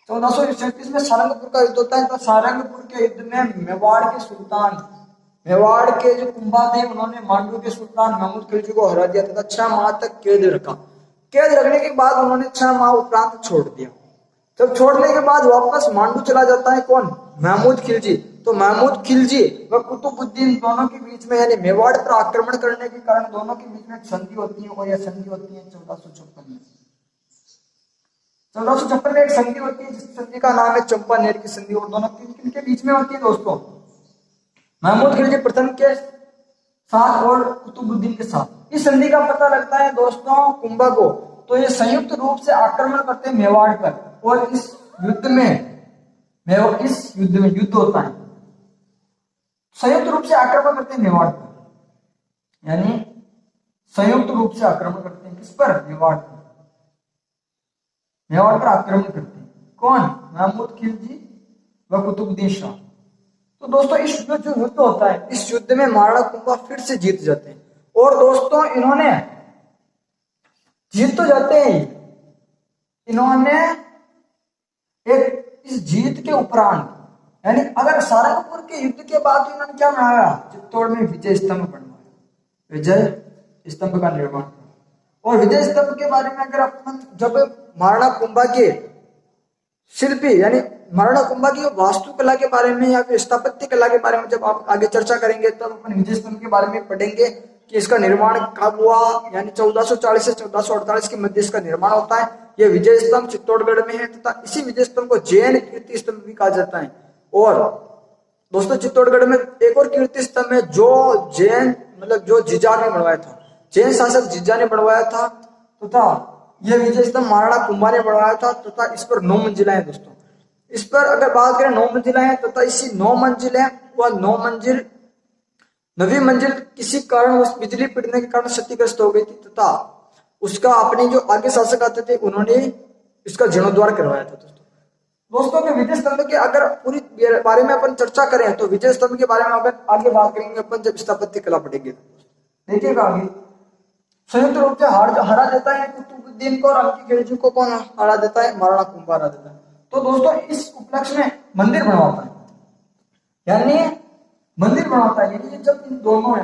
A: 1437 में सारंगपुर का युद्ध होता है। तो सारंगपुर के युद्ध में मेवाड़ के सुल्तान, मेवाड़ के जो कुंभा थे, उन्होंने मांडू के सुल्तान महमूद खिलजी को हरा दिया तथा 6 माह तक कैद रखा। कैद रखने के बाद उन्होंने 6 माह उपरांत छोड़ दिया। जब छोड़ने के बाद वापस मांडू चला जाता है कौन? महमूद खिलजी। तो महमूद खिलजी व कुतुबुद्दीन दोनों के बीच में यानी मेवाड़ पर आक्रमण करने के कारण दोनों के बीच में एक संधि होती है, और यह संधि होती है 1456 में। 1456 में एक संधि होती है, जिस संधि का नाम है चंपानेर की संधि। और दोनों किनके बीच में होती है दोस्तों? महमूद खिलजी प्रथम के साथ और कुतुबुद्दीन के साथ। इस संधि का पता लगता है दोस्तों कुंभा को। तो ये संयुक्त रूप से आक्रमण करते हैं मेवाड़ पर, और इस युद्ध में युद्ध होता है। संयुक्त रूप से आक्रमण करते हैं मेवाड़ पर, यानी संयुक्त रूप से आक्रमण करते हैं किस पर? मेवाड़ पर। मेवाड़ पर आक्रमण करते हैं कौन? महमूद खिलजी व कुतुबुद्दीन शाह। तो दोस्तों इस जो युद्ध होता है, इस युद्ध में महाराणा कुंभा फिर से जीत जाते हैं। और दोस्तों इन्होंने जीत तो जाते हैं, इन्होंने एक इस जीत के उपरांत यानी अगर सारंगपुर के युद्ध के बाद इन्होंने क्या बनाया? चित्तौड़ में विजय स्तंभ बनवाया, विजय स्तंभ का निर्माण किया। और विजय स्तंभ के बारे में अगर अपन जब महाराणा कुंभा के शिल्पी यानी महाराणा कुंभा की वास्तुकला के बारे में या फिर स्थापत्य कला के बारे में जब आप आगे चर्चा करेंगे, तब अपन विजय स्तंभ के बारे में पढ़ेंगे कि इसका निर्माण कब हुआ। यानी 1440 से 1448 के मध्य इसका निर्माण होता है। यह विजय स्तंभ चित्तौड़गढ़ में है तथा इसी विजय स्तंभ को जैन कीर्ति स्तंभ भी कहा जाता है। और दोस्तों चित्तौड़गढ़ में एक और कीर्ति स्तंभ है जो जैन जो जीजा ने बनवाया था, जैन शासक जीजा ने बनवाया था तथा यह विजय स्तंभ महाराणा कुंभा ने बनवाया था तथा इस पर 9 मंजिला है दोस्तों। इस पर अगर बात करें 9 मंजिला है तथा इसी 9 मंजिल है वह 9 मंजिल 9वीं मंजिल किसी कारण उस बिजली पड़ने के कारण क्षतिग्रस्त हो गई थी तथा उसका अपने जो आगे शासक आते थे उन्होंने इसका जीर्णोद्धार करवाया था दोस्तों के विजय स्तंभ के अगर पूरी बारे में अपन चर्चा करें तो विजय स्तंभ के बारे में अगर आगे बात करेंगे अपन जब स्थापत्य कला पढ़ेंगे। देखिएगा आगे संयुक्त रूप से हरा देता है कुतुबुद्दीन को और अंकी खिलजी को कौन हरा देता है? महाराणा कुंभा हरा देता है। तो दोस्तों इस उपलक्ष्य में मंदिर बनवाता है, यानी मंदिर बनवाता है। यानी जब इन दोनों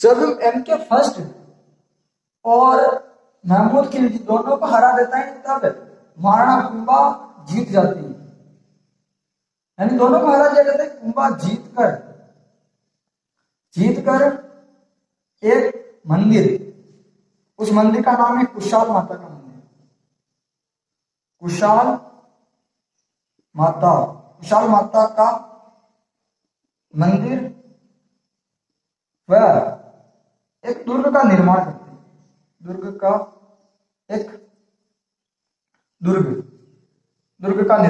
A: जब MK फर्स्ट और महमूद खिलजी दोनों को हरा देता है तब महाराणा कुंभा जीत जाती है, यानी दोनों को हरा दिया जाता है। कुंभा जीत कर एक मंदिर, उस मंदिर का नाम है कुशाल माता का मंदिर। कुशाल माता का मंदिर वह एक दुर्ग का निर्माण करते हैं। दुर्ग का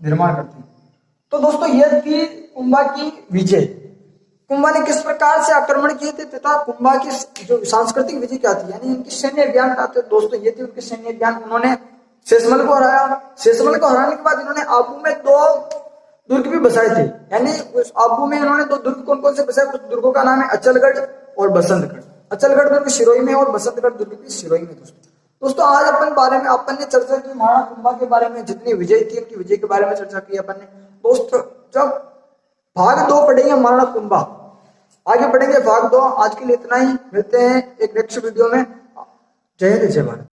A: निर्माण करते हैं। तो दोस्तों यह थी कुंभा की विजय। कुंभा ने किस प्रकार से आक्रमण किए थे तथा कुंभा की जो सांस्कृतिक विजय क्या थी, यानी उनकी सैन्य अभियान क्या थे दोस्तों? ये थी उनके सैन्य अभियान। उन्होंने शेषमल को हराया। शेषमल को हराने के बाद इन्होंने आबू में 2 दुर्ग भी बसाए थे, यानी उस आबू में इन्होंने 2 दुर्ग कौन से बसाए? उस दुर्गों का नाम है अचलगढ़ और बसंतगढ़। अचलगढ़ दुर्ग सिरोही में और बसंतगढ़ दुर्ग भी सिरोही में। दोस्तों आज अपन ने चर्चा की महाराणा कुंभा के बारे में, जितनी विजय थी उनकी विजय के बारे में चर्चा की अपन ने। दोस्तों जब भाग 2 पढ़ेंगे महाराणा कुंभा, आगे पढ़ेंगे भाग 2। आज के लिए इतना ही, मिलते हैं एक नेक्स्ट वीडियो में। जय हिंद जय भारत।